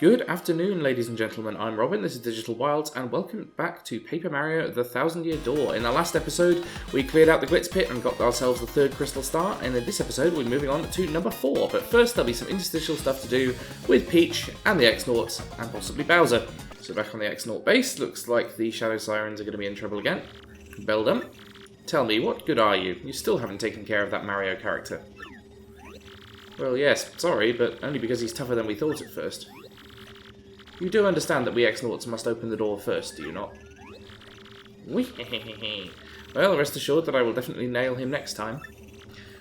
Good afternoon, ladies and gentlemen. I'm Robin, this is Digital Wilds, and welcome back to Paper Mario The Thousand Year Door. In our last episode, we cleared out the Glitz Pit and got ourselves the third crystal star, and in this episode, we're moving on to number 4. But first, there'll be some interstitial stuff to do with Peach and the X-Nauts, and possibly Bowser. So back on the X-Naut base, looks like the Shadow Sirens are going to be in trouble again. Beldum, tell me, what good are you? You still haven't taken care of that Mario character. Well, yes, sorry, but only because he's tougher than we thought at first. You do understand that we X-Nauts must open the door first, do you not? Well, rest assured that I will definitely nail him next time.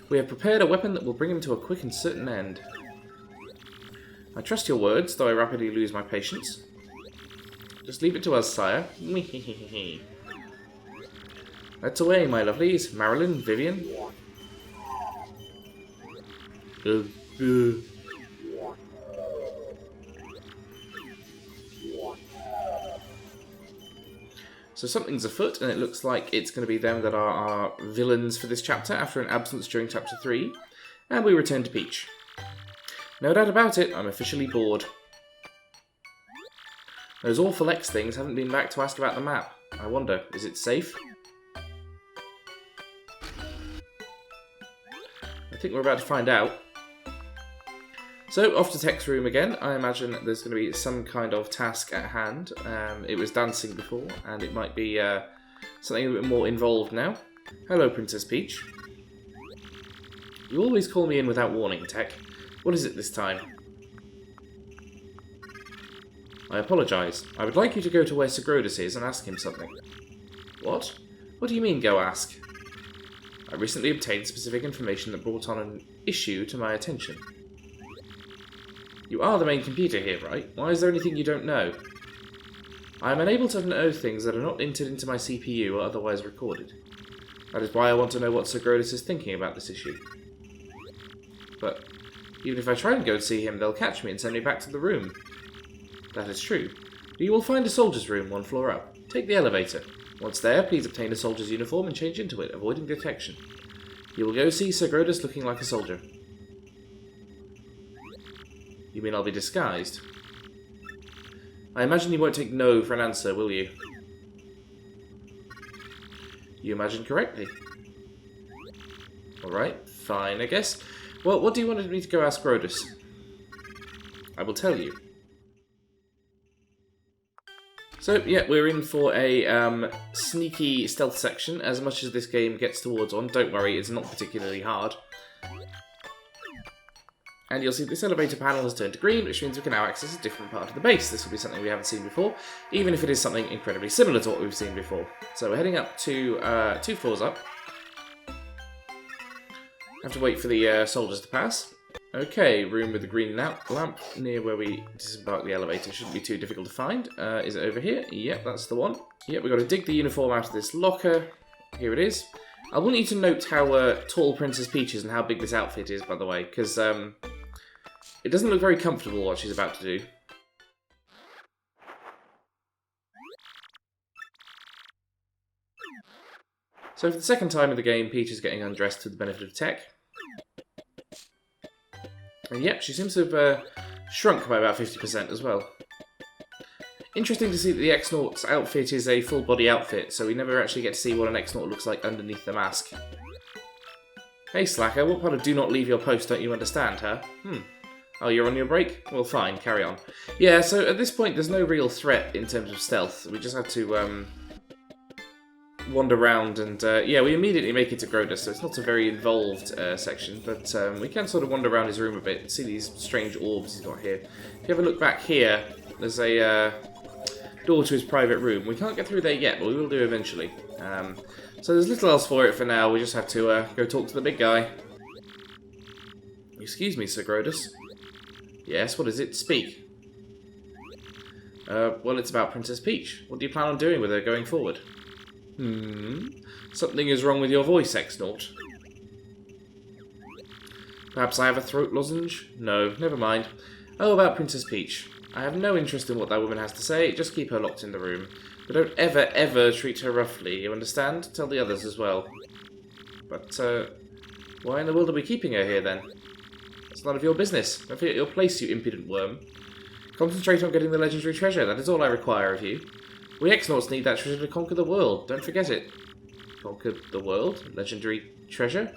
We have prepared a weapon that will bring him to a quick and certain end. I trust your words, though I rapidly lose my patience. Just leave it to us, sire. Let's away, my lovelies. Marilyn, Vivian. So something's afoot, and it looks like it's going to be them that are our villains for this chapter after an absence during chapter 3. And we return to Peach. No doubt about it, I'm officially bored. Those awful X things haven't been back to ask about the map. I wonder, is it safe? I think we're about to find out. So, off to Tech's room again. I imagine there's going to be some kind of task at hand. It was dancing before, and it might be something a bit more involved now. Hello, Princess Peach. You always call me in without warning, Tech. What is it this time? I apologise. I would like you to go to where Sigrodus is and ask him something. What? What do you mean, go ask? I recently obtained specific information that brought on an issue to my attention. You are the main computer here, right? Why is there anything you don't know? I am unable to know things that are not entered into my CPU or otherwise recorded. That is why I want to know what Sigrodus is thinking about this issue. But even if I try and go and see him, they'll catch me and send me back to the room. That is true. But you will find a soldier's room one floor up. Take the elevator. Once there, please obtain a soldier's uniform and change into it, avoiding detection. You will go see Sigrodus looking like a soldier. You mean I'll be disguised? I imagine you won't take no for an answer, will you? You imagine correctly. Alright, fine, I guess. Well, what do you want me to go ask Rodus? I will tell you. So, yeah, we're in for a sneaky stealth section. As much as this game gets towards one, don't worry, it's not particularly hard. And you'll see this elevator panel has turned to green, which means we can now access a different part of the base. This will be something we haven't seen before, even if it is something incredibly similar to what we've seen before. So we're heading up to 2 floors up. Have to wait for the soldiers to pass. Okay, room with the green lamp near where we disembark the elevator. Shouldn't be too difficult to find. Is it over here? Yep, that's the one. Yep, we've got to dig the uniform out of this locker. Here it is. I want you to note how tall Princess Peach is and how big this outfit is, by the way, because it doesn't look very comfortable what she's about to do. So for the second time in the game, Peach is getting undressed to the benefit of Tech. And yep, she seems to have shrunk by about 50% as well. Interesting to see that the X-Naut's outfit is a full-body outfit, so we never actually get to see what an X-Naut looks like underneath the mask. Hey Slacker, what part of do not leave your post don't you understand, huh? Oh, you're on your break? Well, fine, carry on. Yeah, so at this point, there's no real threat in terms of stealth. We just have to wander around, and yeah, we immediately make it to Grodus, so it's not a very involved section, but we can sort of wander around his room a bit and see these strange orbs he's got here. If you have a look back here, there's a door to his private room. We can't get through there yet, but we will do eventually. So there's little else for it for now. We just have to go talk to the big guy. Excuse me, Sir Grodus. Yes, what is it? Speak. Well, it's about Princess Peach. What do you plan on doing with her going forward? Something is wrong with your voice, X-Naut. Perhaps I have a throat lozenge? No, never mind. Oh, about Princess Peach. I have no interest in what that woman has to say, just keep her locked in the room. But don't ever, ever treat her roughly, you understand? Tell the others as well. But, why in the world are we keeping her here, then? It's none of your business. Don't forget your place, you impudent worm. Concentrate on getting the legendary treasure. That is all I require of you. We X-Nauts need that treasure to conquer the world. Don't forget it. Conquer the world? Legendary treasure?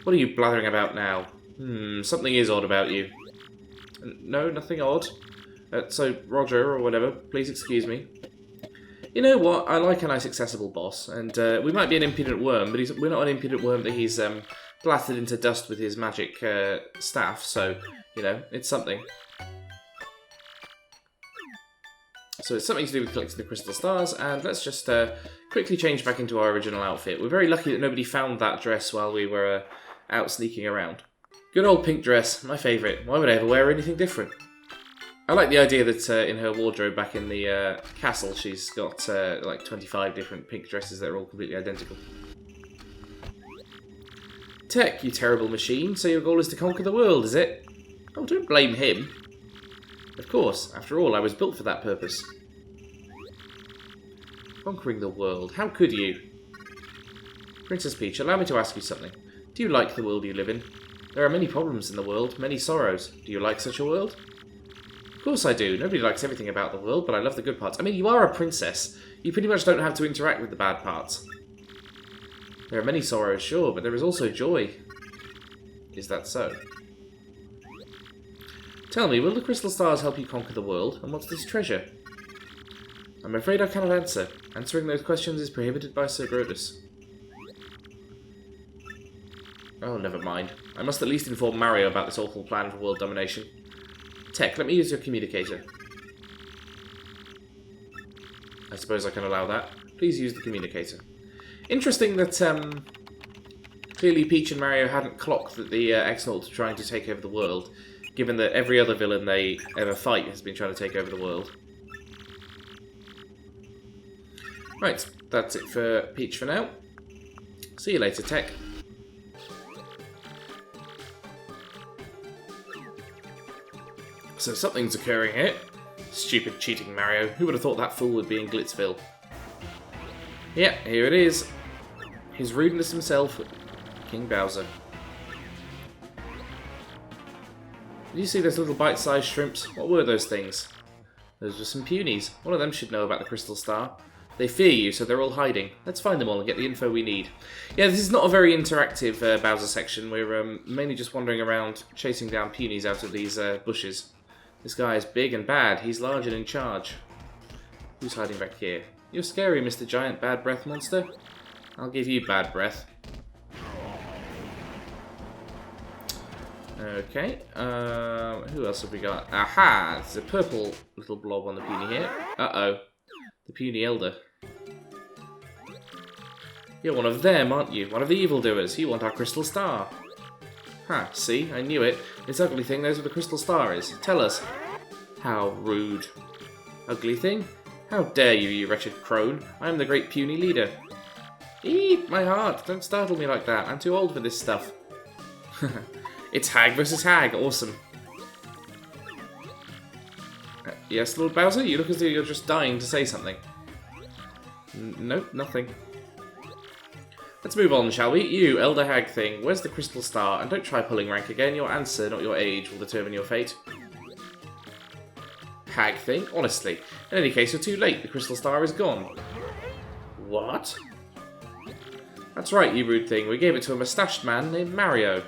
What are you blathering about now? Something is odd about you. No, nothing odd. So, Roger, or whatever, please excuse me. You know what? I like a nice accessible boss, and we might be an impudent worm, but we're not an impudent worm that he's blasted into dust with his magic staff, so, you know, it's something. So it's something to do with collecting the crystal stars, and let's just quickly change back into our original outfit. We're very lucky that nobody found that dress while we were out sneaking around. Good old pink dress, my favourite. Why would I ever wear anything different? I like the idea that in her wardrobe back in the castle, she's got like 25 different pink dresses that are all completely identical. Tech, you terrible machine, so your goal is to conquer the world, is it? Oh, don't blame him. Of course, after all, I was built for that purpose. Conquering the world, how could you? Princess Peach, allow me to ask you something. Do you like the world you live in? There are many problems in the world, many sorrows. Do you like such a world? Of course I do. Nobody likes everything about the world, but I love the good parts. I mean, you are a princess. You pretty much don't have to interact with the bad parts. There are many sorrows, sure, but there is also joy. Is that so? Tell me, will the crystal stars help you conquer the world, and what's this treasure? I'm afraid I cannot answer. Answering those questions is prohibited by Sir Grodus. Oh, never mind. I must at least inform Mario about this awful plan for world domination. Tech, let me use your communicator. I suppose I can allow that. Please use the communicator. Interesting that, clearly Peach and Mario hadn't clocked that the X-Nauts are trying to take over the world, given that every other villain they ever fight has been trying to take over the world. Right, that's it for Peach for now. See you later, Tech. So something's occurring here. Stupid cheating Mario. Who would have thought that fool would be in Glitzville? Yeah, here it is. His rudeness himself, King Bowser. Did you see those little bite-sized shrimps? What were those things? Those were some punies. One of them should know about the Crystal Star. They fear you, so they're all hiding. Let's find them all and get the info we need. Yeah, this is not a very interactive Bowser section. We're mainly just wandering around, chasing down punies out of these bushes. This guy is big and bad. He's large and in charge. Who's hiding back here? You're scary, Mr. Giant Bad Breath Monster. I'll give you bad breath. Okay, who else have we got? Aha! There's a purple little blob on the puny here. Uh-oh. The puny elder. You're one of them, aren't you? One of the evildoers. You want our crystal star. Ha, see? I knew it. This ugly thing knows what the crystal star is. Tell us. How rude. Ugly thing? How dare you, you wretched crone? I am the great puny leader. Eep, my heart. Don't startle me like that. I'm too old for this stuff. It's hag versus hag. Awesome. Yes, Lord Bowser? You look as though you're just dying to say something. Nope, nothing. Let's move on, shall we? You, Elder Hag thing, where's the crystal star? And don't try pulling rank again. Your answer, not your age, will determine your fate. Hag thing? Honestly. In any case, you're too late. The crystal star is gone. What? That's right, you rude thing. We gave it to a mustached man named Mario.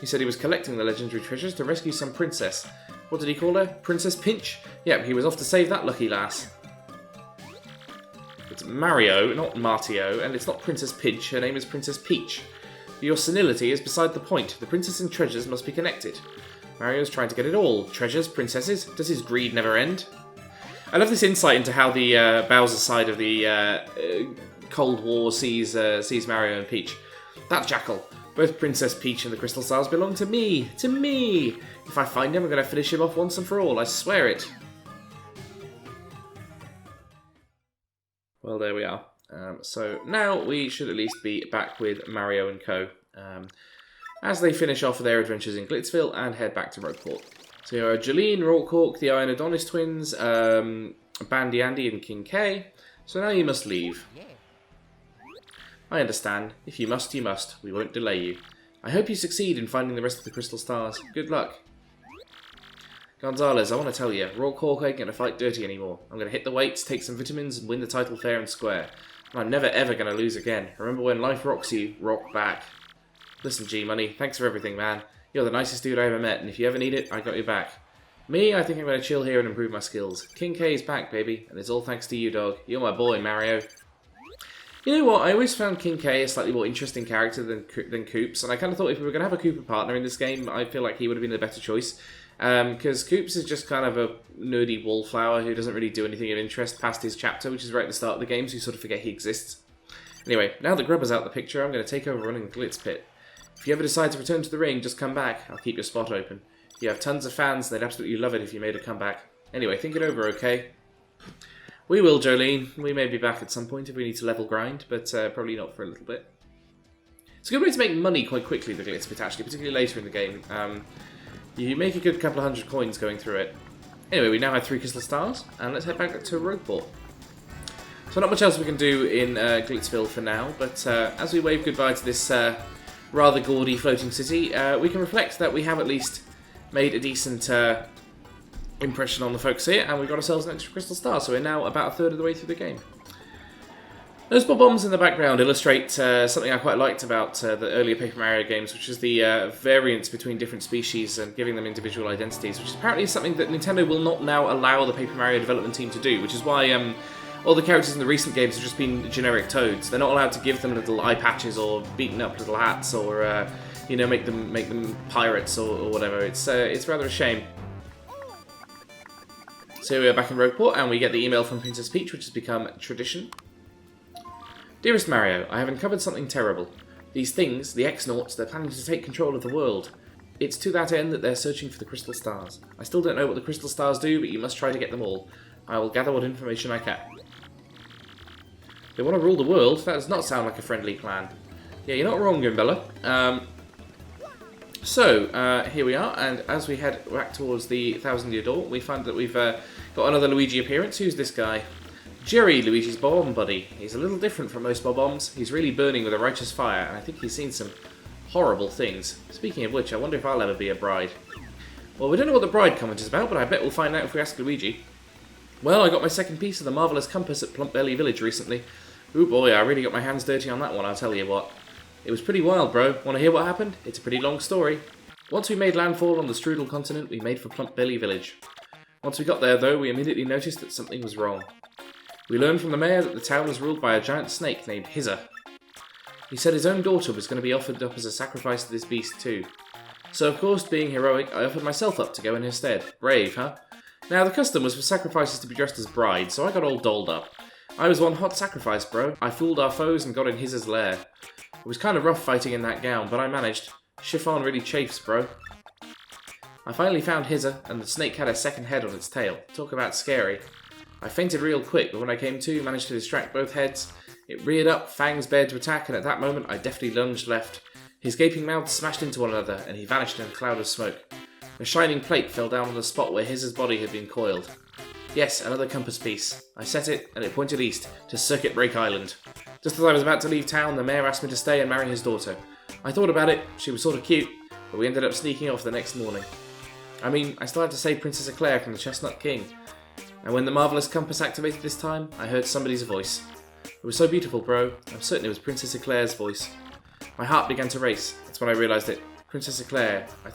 He said he was collecting the legendary treasures to rescue some princess. What did he call her? Princess Pinch? Yep, he was off to save that lucky lass. It's Mario, not Martio, and it's not Princess Pinch. Her name is Princess Peach. Your senility is beside the point. The princess and treasures must be connected. Mario's trying to get it all. Treasures, princesses. Does his greed never end? I love this insight into how the Bowser side of the Cold War sees Mario and Peach. That jackal. Both Princess Peach and the Crystal Stars belong to me. To me. If I find him, I'm going to finish him off once and for all. I swear it. Well, there we are. So now we should at least be back with Mario and co. As they finish off their adventures in Glitzville and head back to Rogueport. So you are Jeline, Rawkhawk, the Iron Adonis twins, Bandy Andy and King K. So now you must leave. I understand. If you must, you must. We won't delay you. I hope you succeed in finding the rest of the crystal stars. Good luck. Gonzalez, I want to tell you, Raw Cork ain't going to fight dirty anymore. I'm going to hit the weights, take some vitamins, and win the title fair and square. And I'm never ever going to lose again. Remember when life rocks you, rock back. Listen, G-Money, thanks for everything, man. You're the nicest dude I ever met, and if you ever need it, I got your back. Me, I think I'm going to chill here and improve my skills. King K is back, baby, and it's all thanks to you, dog. You're my boy, Mario. You know what, I always found King K a slightly more interesting character than Koops, and I kind of thought if we were going to have a Koopa partner in this game, I feel like he would have been the better choice. Because Koops is just kind of a nerdy wallflower who doesn't really do anything of interest past his chapter, which is right at the start of the game, so you sort of forget he exists. Anyway, now that Grubber's out of the picture, I'm going to take over running the Glitz Pit. If you ever decide to return to the ring, just come back. I'll keep your spot open. You have tons of fans, and they'd absolutely love it if you made a comeback. Anyway, think it over, okay? We will, Jolene. We may be back at some point if we need to level grind, but probably not for a little bit. It's a good way to make money quite quickly, the Glitz Pit, actually, particularly later in the game. You make a good couple of hundred coins going through it. Anyway, we now have 3 crystal stars, and let's head back to Rogueport. So not much else we can do in Glitzville for now, but as we wave goodbye to this rather gaudy floating city, we can reflect that we have at least made a decent impression on the folks here, and we've got ourselves an extra crystal star, so we're now about a third of the way through the game. Those bob-bombs in the background illustrate something I quite liked about the earlier Paper Mario games, which is the variance between different species and giving them individual identities, which is apparently something that Nintendo will not now allow the Paper Mario development team to do, which is why all the characters in the recent games have just been generic toads. They're not allowed to give them little eye patches or beaten up little hats or make them pirates or whatever. It's rather a shame. So we are back in Rogueport, and we get the email from Princess Peach, which has become tradition. Dearest Mario, I have uncovered something terrible. These things, the X-Nauts, they're planning to take control of the world. It's to that end that they're searching for the crystal stars. I still don't know what the crystal stars do, but you must try to get them all. I will gather what information I can. They want to rule the world? That does not sound like a friendly plan. Yeah, you're not wrong, Gimbella. So, here we are, and as we head back towards the 1000-year door, we find that we've got another Luigi appearance. Who's this guy? Jerry, Luigi's bob-omb buddy. He's a little different from most bob-ombs. He's really burning with a righteous fire, and I think he's seen some horrible things. Speaking of which, I wonder if I'll ever be a bride. Well, we don't know what the bride comment is about, but I bet we'll find out if we ask Luigi. Well, I got my second piece of the marvellous compass at Plump Belly Village recently. Ooh boy, I really got my hands dirty on that one, I'll tell you what. It was pretty wild, bro. Want to hear what happened? It's a pretty long story. Once we made landfall on the Strudel continent, we made for Plump Belly Village. Once we got there, though, we immediately noticed that something was wrong. We learned from the mayor that the town was ruled by a giant snake named Hizza. He said his own daughter was going to be offered up as a sacrifice to this beast too. So of course, being heroic, I offered myself up to go in her stead. Brave, huh? Now the custom was for sacrifices to be dressed as brides, so I got all dolled up. I was one hot sacrifice, bro. I fooled our foes and got in Hizza's lair. It was kind of rough fighting in that gown, but I managed. Chiffon really chafes, bro. I finally found Hizza, and the snake had a second head on its tail. Talk about scary. I fainted real quick, but when I came to, managed to distract both heads. It reared up, fangs bared to attack, and at that moment I deftly lunged left. His gaping mouths smashed into one another, and he vanished in a cloud of smoke. A shining plate fell down on the spot where Hizza's body had been coiled. Yes, another compass piece. I set it, and it pointed east, to Circuit Break Island. Just as I was about to leave town, the mayor asked me to stay and marry his daughter. I thought about it, she was sort of cute, but we ended up sneaking off the next morning. I mean, I still had to save Princess Eclair from the Chestnut King. And when the marvellous compass activated this time, I heard somebody's voice. It was so beautiful, bro. I'm certain it was Princess Eclair's voice. My heart began to race. That's when I realised it. Princess Eclair. I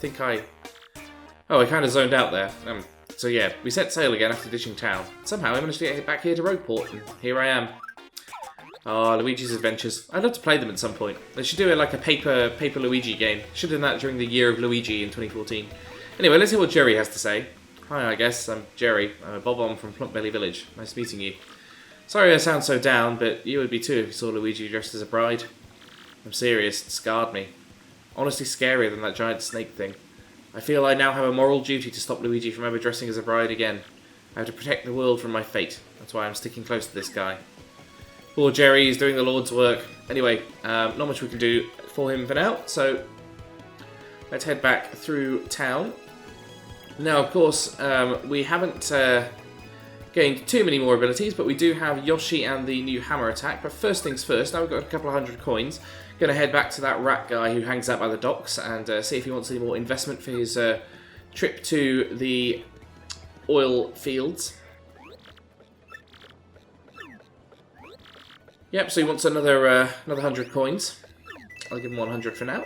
kind of zoned out there. So yeah, we set sail again after ditching town. Somehow I managed to get back here to Rogueport, and here I am. Oh, Luigi's Adventures. I'd love to play them at some point. They should do like a paper Luigi game. Should have done that during the year of Luigi in 2014. Anyway, let's hear what Jerry has to say. Hi, I guess. I'm Jerry. I'm a bob-omb from Plump Belly Village. Nice meeting you. Sorry I sound so down, but you would be too if you saw Luigi dressed as a bride. I'm serious. It scarred me. Honestly scarier than that giant snake thing. I feel I now have a moral duty to stop Luigi from ever dressing as a bride again. I have to protect the world from my fate. That's why I'm sticking close to this guy. Poor Jerry, he's doing the Lord's work. Anyway, not much we can do for him for now, so let's head back through town. Now, of course, we haven't gained too many more abilities, but we do have Yoshi and the new hammer attack. But first things first, now we've got a couple of hundred coins. Going to head back to that rat guy who hangs out by the docks and see if he wants any more investment for his trip to the oil fields. Yep, so he wants another 100 coins. I'll give him 100 for now.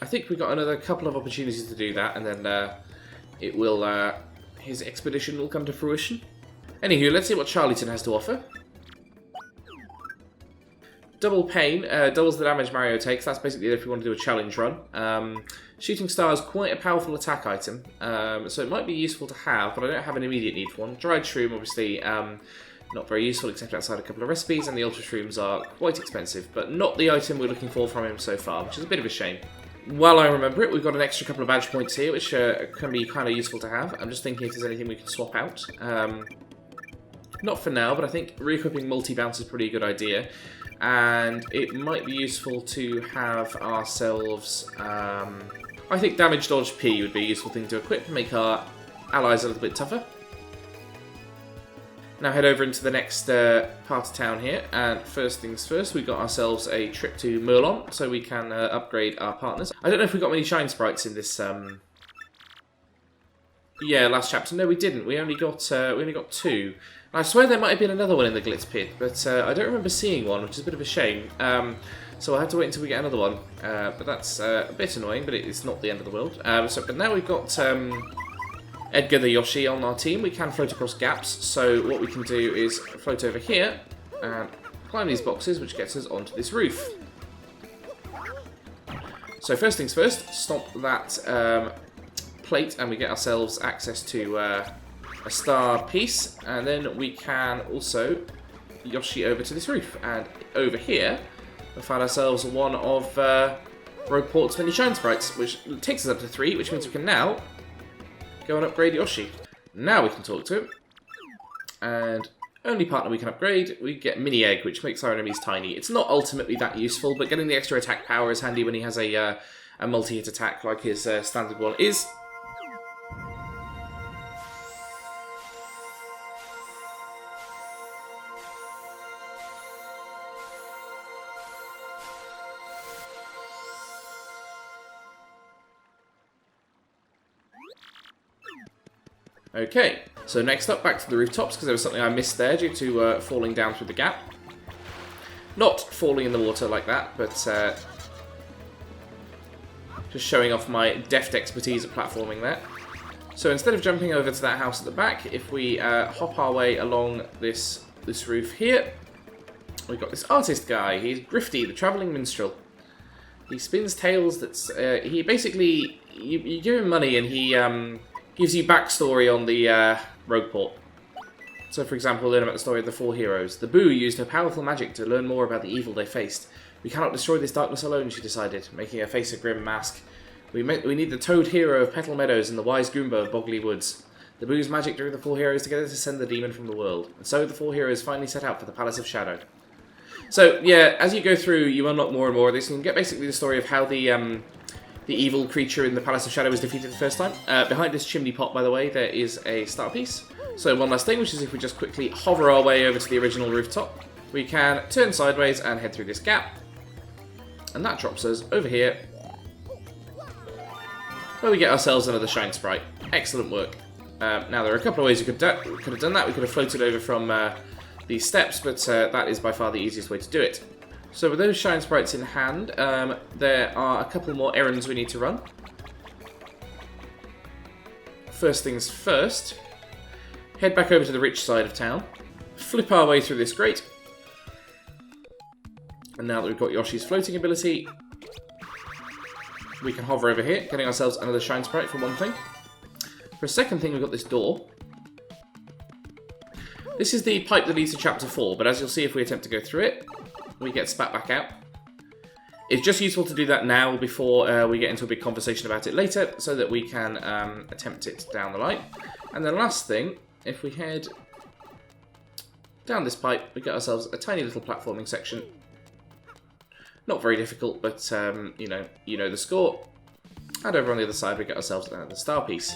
I think we've got another couple of opportunities to do that, and then it will his expedition will come to fruition. Anywho, let's see what Charlieton has to offer. Double Pain doubles the damage Mario takes. That's basically if we want to do a challenge run. Shooting Star is quite a powerful attack item, so it might be useful to have, but I don't have an immediate need for one. Dried Shroom, obviously, not very useful except outside a couple of recipes, and the Ultra Shrooms are quite expensive, but not the item we're looking for from him so far, which is a bit of a shame. While I remember it, we've got an extra couple of badge points here, which can be kind of useful to have. I'm just thinking if there's anything we can swap out. Not for now, but I think re-equipping multi-bounce is a pretty good idea. And it might be useful to have ourselves... I think Damage Dodge P would be a useful thing to equip, make our allies a little bit tougher. Now head over into the next part of town here, and first things first, we got ourselves a trip to Merlon, so we can upgrade our partners. I don't know if we got many Shine Sprites in this... Yeah, last chapter. No, we didn't. We only got 2. I swear there might have been another one in the Glitz Pit, but I don't remember seeing one, which is a bit of a shame. So I'll have to wait until we get another one. But that's a bit annoying, but it's not the end of the world. But now we've got Edgar the Yoshi on our team. We can float across gaps, so what we can do is float over here and climb these boxes, which gets us onto this roof. So first things first, stomp that plate and we get ourselves access to a star piece, and then we can also Yoshi over to this roof, and over here we found ourselves one of Rogueport's mini Shine Sprites, which takes us up to 3, which means we can now go and upgrade Yoshi. Now we can talk to him, and only partner we can upgrade, we get Mini Egg, which makes our enemies tiny. It's not ultimately that useful, but getting the extra attack power is handy when he has a multi-hit attack like his standard one is. Okay, so next up, back to the rooftops, because there was something I missed there due to falling down through the gap. Not falling in the water like that, but just showing off my deft expertise at platforming there. So instead of jumping over to that house at the back, if we hop our way along this roof here, we've got this artist guy. He's Grifty, the travelling minstrel. He spins tales that's... he basically... You give him money and he... gives you backstory on the Rogueport. So, for example, learn about the story of the 4 heroes. The Boo used her powerful magic to learn more about the evil they faced. We cannot destroy this darkness alone, she decided, making her face a grim mask. We need the Toad hero of Petal Meadows and the wise Goomba of Boggly Woods. The Boo's magic drew the 4 heroes together to send the demon from the world. And so the 4 heroes finally set out for the Palace of Shadow. So, yeah, as you go through, you unlock more and more of this. You can get basically the story of how the evil creature in the Palace of Shadow was defeated the first time. Behind this chimney pot, by the way, there is a star piece. So one last thing, which is if we just quickly hover our way over to the original rooftop, we can turn sideways and head through this gap. And that drops us over here, where we get ourselves another Shine Sprite. Excellent work. Now, there are a couple of ways we could have done that. We could have floated over from these steps, but that is by far the easiest way to do it. So with those Shine Sprites in hand, there are a couple more errands we need to run. First things first, head back over to the rich side of town, flip our way through this grate, and now that we've got Yoshi's floating ability, we can hover over here, getting ourselves another Shine Sprite for one thing. For a second thing, we've got this door. This is the pipe that leads to Chapter 4, but as you'll see if we attempt to go through it, we get spat back out. It's just useful to do that now before we get into a big conversation about it later, so that we can attempt it down the line. And the last thing, if we head down this pipe, we get ourselves a tiny little platforming section. Not very difficult, but you know the score. And over on the other side, we get ourselves the star piece.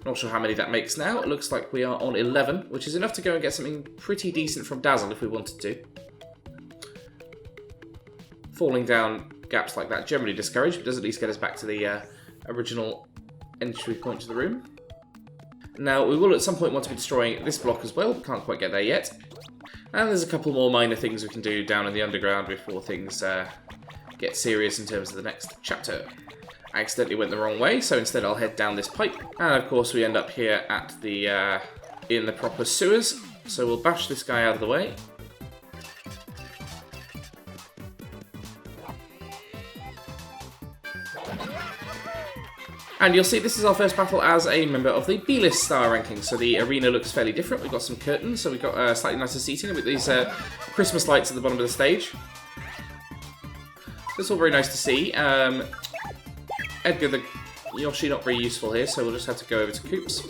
Not sure how many that makes now. It looks like we are on 11, which is enough to go and get something pretty decent from Dazzle if we wanted to. Falling down gaps like that generally discouraged, but does at least get us back to the original entry point to the room. Now, we will at some point want to be destroying this block as well. Can't quite get there yet. And there's a couple more minor things we can do down in the underground before things get serious in terms of the next chapter. I accidentally went the wrong way, so instead I'll head down this pipe. And of course we end up here at the in the proper sewers. So we'll bash this guy out of the way. And you'll see this is our first battle as a member of the B-list star ranking. So the arena looks fairly different. We've got some curtains, so we've got slightly nicer seating with these Christmas lights at the bottom of the stage. It's all very nice to see. Edgar the Yoshi not very useful here, so we'll just have to go over to Coops.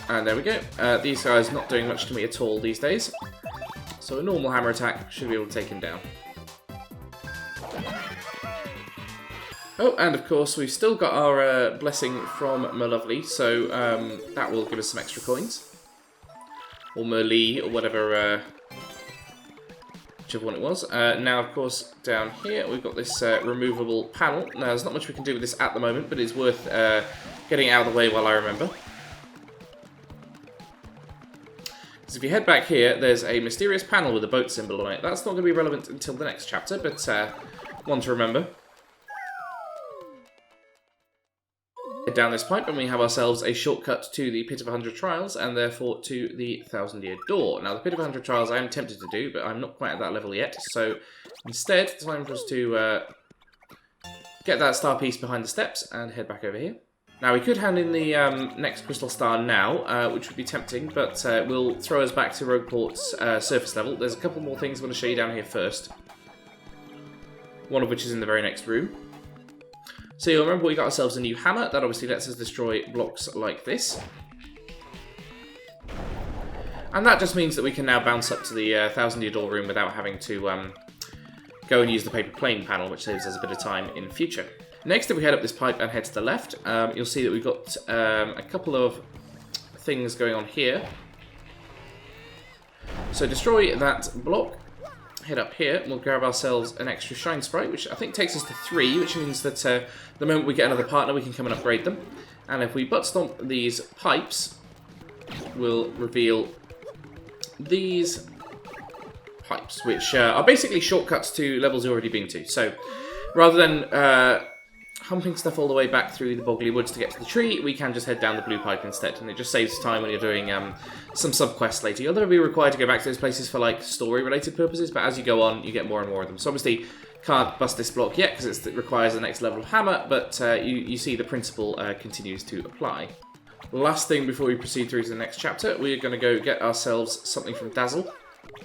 And there we go. These guys not doing much to me at all these days. So a normal hammer attack should be able to take him down. Oh, and of course we've still got our blessing from Merlovely, so that will give us some extra coins. Or Merlee, or whatever, whichever one it was. Now, of course, down here we've got this removable panel. Now, there's not much we can do with this at the moment, but it's worth getting it out of the way while I remember. So if you head back here, there's a mysterious panel with a boat symbol on it. That's not going to be relevant until the next chapter, but one to remember. Head down this pipe and we have ourselves a shortcut to the Pit of 100 Trials and therefore to the 1000 Year Door. Now the Pit of 100 Trials I am tempted to do, but I'm not quite at that level yet, so instead it's time for us to get that star piece behind the steps and head back over here. Now we could hand in the next crystal star now, which would be tempting, but will throw us back to Rogueport's surface level. There's a couple more things I want to show you down here first. One of which is in the very next room. So you'll remember we got ourselves a new hammer. That obviously lets us destroy blocks like this. And that just means that we can now bounce up to the 1000 Year Door room without having to go and use the paper plane panel, which saves us a bit of time in future. Next, if we head up this pipe and head to the left, you'll see that we've got a couple of things going on here. So destroy that block, head up here, and we'll grab ourselves an extra Shine Sprite, which I think takes us to 3, which means that the moment we get another partner, we can come and upgrade them. And if we butt stomp these pipes, we'll reveal these pipes, which are basically shortcuts to levels you've already been to. So rather than humping stuff all the way back through the boggly woods to get to the tree, we can just head down the blue pipe instead, and it just saves time when you're doing some sub-quests later. You'll never be required to go back to those places for like story-related purposes, but as you go on, you get more and more of them. So obviously, can't bust this block yet because it requires the next level of hammer, but you see the principle continues to apply. Last thing before we proceed through to the next chapter, we're going to go get ourselves something from Dazzle.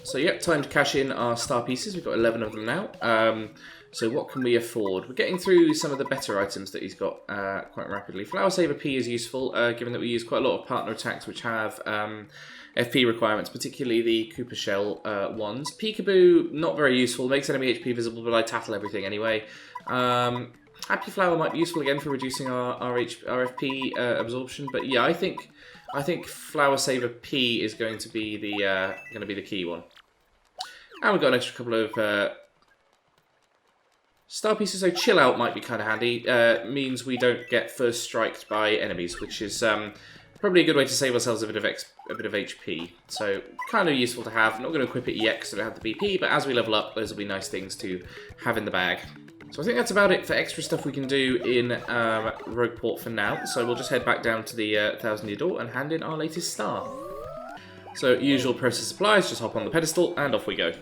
So yep, time to cash in our star pieces. We've got 11 of them now. So what can we afford? We're getting through some of the better items that he's got quite rapidly. Flower Saver P is useful, given that we use quite a lot of partner attacks which have FP requirements, particularly the Koopa Shell ones. Peekaboo, not very useful, makes enemy HP visible, but I tattle everything anyway. Happy Flower might be useful again for reducing our FP absorption, but yeah, I think Flower Saver P is going to be the key one. And we've got an extra couple of star pieces, so Chill Out might be kind of handy. Means we don't get first striked by enemies, which is probably a good way to save ourselves a bit of HP. So kind of useful to have. Not going to equip it yet because I don't have the BP, but as we level up, those will be nice things to have in the bag. So I think that's about it for extra stuff we can do in Rogueport for now. So we'll just head back down to the 1000 Year Door and hand in our latest star. So usual process applies, just hop on the pedestal and off we go.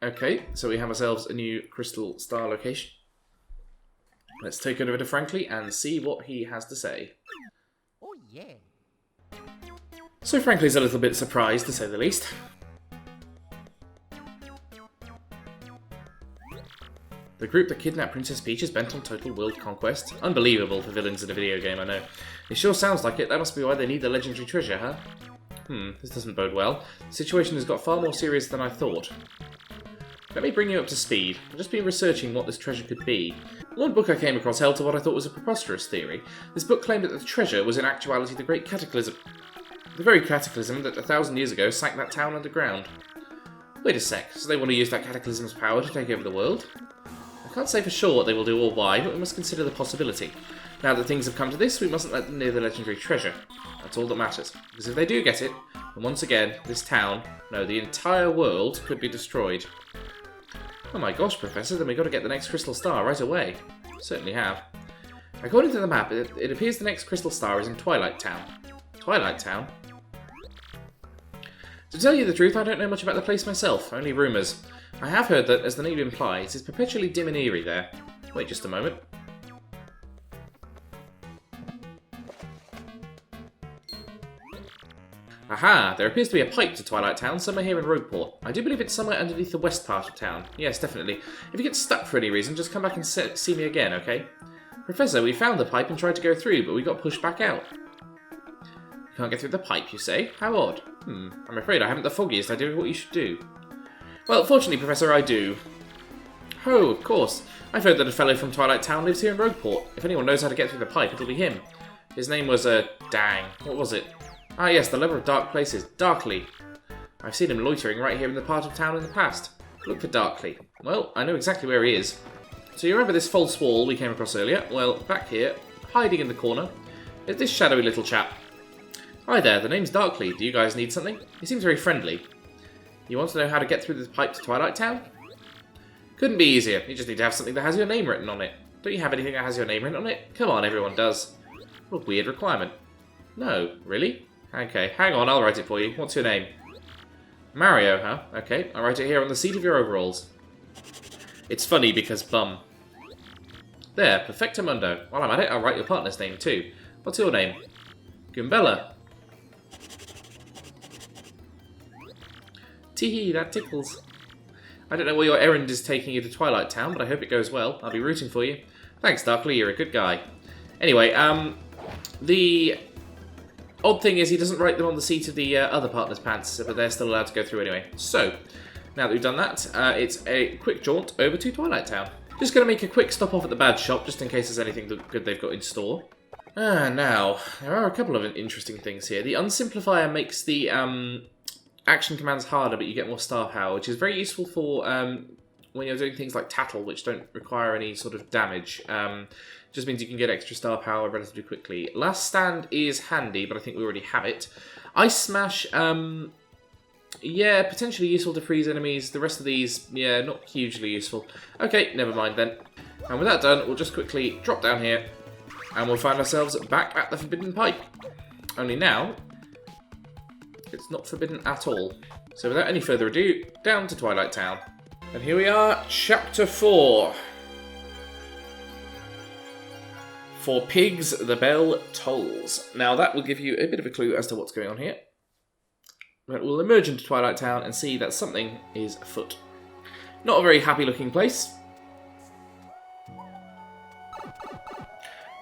Okay, so we have ourselves a new crystal star location. Let's take it over to Frankly and see what he has to say. Oh, yeah. So Frankly's a little bit surprised, to say the least. The group that kidnapped Princess Peach is bent on total world conquest. Unbelievable for villains in a video game, I know. It sure sounds like it. That must be why they need the legendary treasure, huh? This doesn't bode well. The situation has got far more serious than I thought. Let me bring you up to speed. I've just been researching what this treasure could be. One book I came across held to what I thought was a preposterous theory. This book claimed that the treasure was in actuality the great cataclysm. The very cataclysm that 1,000 years ago sank that town underground. Wait a sec, so they want to use that cataclysm's power to take over the world? I can't say for sure what they will do or why, but we must consider the possibility. Now that things have come to this, we mustn't let them near the legendary treasure. That's all that matters. Because if they do get it, then once again, this town, no, the entire world, could be destroyed. Oh my gosh, Professor, then we've got to get the next crystal star right away. Certainly have. According to the map, it appears the next crystal star is in Twilight Town. Twilight Town? To tell you the truth, I don't know much about the place myself, only rumours. I have heard that, as the name implies, it's perpetually dim and eerie there. Wait just a moment. Aha! There appears to be a pipe to Twilight Town somewhere here in Rogueport. I do believe it's somewhere underneath the west part of town. Yes, definitely. If you get stuck for any reason, just come back and see me again, okay? Professor, we found the pipe and tried to go through, but we got pushed back out. You can't get through the pipe, you say? How odd. I'm afraid I haven't the foggiest idea of what you should do. Well, fortunately, Professor, I do. Oh, of course. I've heard that a fellow from Twilight Town lives here in Rogueport. If anyone knows how to get through the pipe, it'll be him. His name was, dang, what was it? Ah yes, the lover of dark places, Darkly. I've seen him loitering right here in the part of town in the past. Look for Darkly. Well, I know exactly where he is. So you remember this false wall we came across earlier? Well, back here, hiding in the corner, is this shadowy little chap. Hi there, the name's Darkly. Do you guys need something? He seems very friendly. You want to know how to get through this pipe to Twilight Town? Couldn't be easier. You just need to have something that has your name written on it. Don't you have anything that has your name written on it? Come on, everyone does. What a weird requirement. No, really? Okay, hang on, I'll write it for you. What's your name? Mario, huh? Okay, I'll write it here on the seat of your overalls. It's funny because bum. There, perfectamundo. While I'm at it, I'll write your partner's name too. What's your name? Goombella. Teehee, that tickles. I don't know where your errand is taking you to Twilight Town, but I hope it goes well. I'll be rooting for you. Thanks, Darkly, you're a good guy. Anyway, the odd thing is he doesn't write them on the seat of the other partner's pants, but they're still allowed to go through anyway. So, now that we've done that, it's a quick jaunt over to Twilight Town. Just going to make a quick stop off at the badge shop, just in case there's anything good they've got in store. Now, there are a couple of interesting things here. The Unsimplifier makes the action commands harder, but you get more star power, which is very useful for when you're doing things like Tattle, which don't require any sort of damage. Just means you can get extra star power relatively quickly. Last Stand is handy, but I think we already have it. Ice Smash, yeah, potentially useful to freeze enemies. The rest of these, yeah, not hugely useful. Okay, never mind then. And with that done, we'll just quickly drop down here, and we'll find ourselves back at the Forbidden Pipe. Only now, it's not forbidden at all. So without any further ado, down to Twilight Town. And here we are, Chapter 4. For pigs, the bell tolls. Now that will give you a bit of a clue as to what's going on here. But we'll emerge into Twilight Town and see that something is afoot. Not a very happy looking place.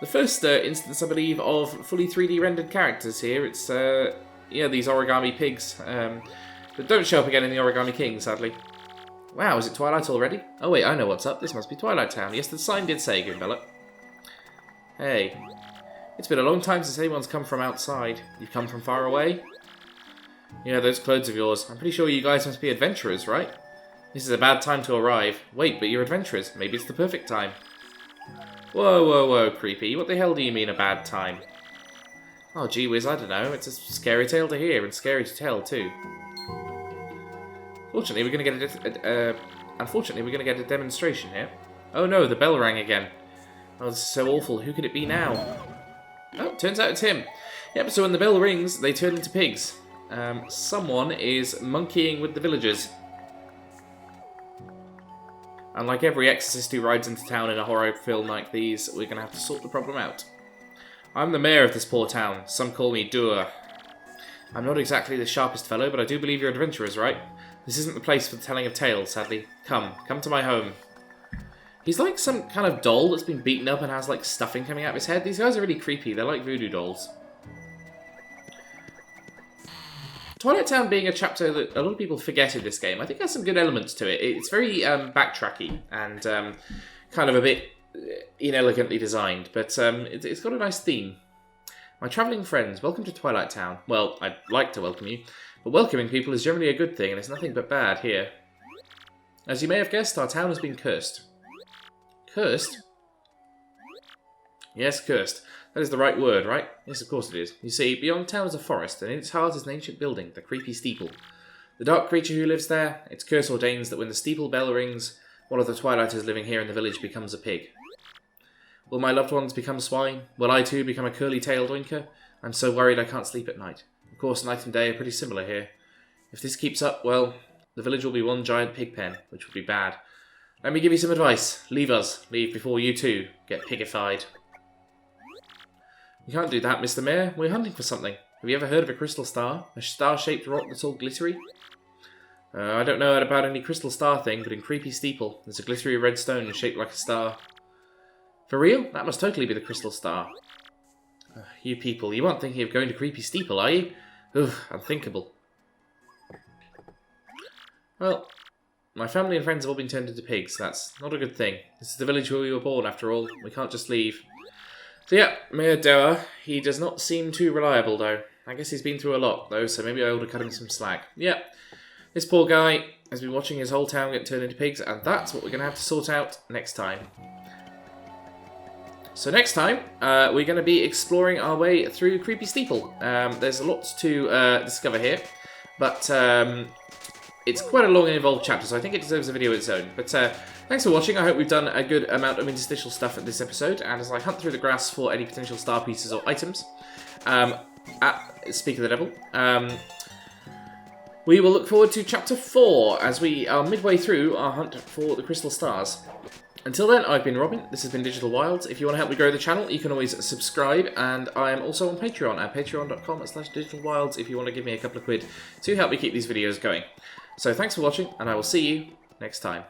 The first instance, I believe, of fully 3D rendered characters here. It's, yeah, these origami pigs. That don't show up again in the Origami King, sadly. Wow, is it Twilight already? Oh wait, I know what's up. This must be Twilight Town. Yes, the sign did say Goombella. Hey, it's been a long time since anyone's come from outside. You've come from far away? Yeah, those clothes of yours. I'm pretty sure you guys must be adventurers, right? This is a bad time to arrive. Wait, but you're adventurers. Maybe it's the perfect time. Whoa, whoa, whoa, creepy. What the hell do you mean a bad time? Oh, gee whiz, I don't know. It's a scary tale to hear and scary to tell, too. Unfortunately, we're going to get a demonstration here. Oh no, the bell rang again. Oh, this is so awful. Who could it be now? Oh, turns out it's him. Yep, so when the bell rings, they turn into pigs. Someone is monkeying with the villagers. And like every exorcist who rides into town in a horror film like these, we're going to have to sort the problem out. I'm the mayor of this poor town. Some call me Doer. I'm not exactly the sharpest fellow, but I do believe you're adventurers, right? This isn't the place for the telling of tales, sadly. Come to my home. He's like some kind of doll that's been beaten up and has like stuffing coming out of his head. These guys are really creepy. They're like voodoo dolls. Twilight Town being a chapter that a lot of people forget in this game, I think has some good elements to it. It's very backtracky and kind of a bit inelegantly designed, but it's got a nice theme. My travelling friends, welcome to Twilight Town. Well, I'd like to welcome you, but welcoming people is generally a good thing, and it's nothing but bad here. As you may have guessed, our town has been cursed. Cursed? Yes, cursed. That is the right word, right? Yes, of course it is. You see, beyond town is a forest, and in its heart is an ancient building, the creepy steeple. The dark creature who lives there, its curse ordains that when the steeple bell rings, one of the Twilighters living here in the village becomes a pig. Will my loved ones become swine? Will I too become a curly-tailed oinker? I'm so worried I can't sleep at night. Of course, night and day are pretty similar here. If this keeps up, well, the village will be one giant pig pen, which would be bad. Let me give you some advice. Leave us. Leave before you too get pigified. You can't do that, Mr. Mayor. We're hunting for something. Have you ever heard of a crystal star? A star-shaped rock that's all glittery? I don't know about any crystal star thing, but in Creepy Steeple, there's a glittery red stone shaped like a star. For real? That must totally be the crystal star. You people, you aren't thinking of going to Creepy Steeple, are you? Ugh, unthinkable. Well, my family and friends have all been turned into pigs. That's not a good thing. This is the village where we were born, after all. We can't just leave. So yeah, Mayor Doer, he does not seem too reliable, though. I guess he's been through a lot, though, so maybe I ought to cut him some slack. Yeah, this poor guy has been watching his whole town get turned into pigs, and that's what we're going to have to sort out next time. So next time, we're going to be exploring our way through Creepy Steeple. There's a lot to discover here, but it's quite a long and involved chapter, so I think it deserves a video of its own. But thanks for watching. I hope we've done a good amount of interstitial stuff in this episode, and as I hunt through the grass for any potential star pieces or items, speak of the devil, we will look forward to Chapter 4 as we are midway through our hunt for the crystal stars. Until then, I've been Robin, this has been Digital Wilds. If you want to help me grow the channel, you can always subscribe, and I am also on Patreon at patreon.com/digitalwilds if you want to give me a couple of quid to help me keep these videos going. So thanks for watching, and I will see you next time.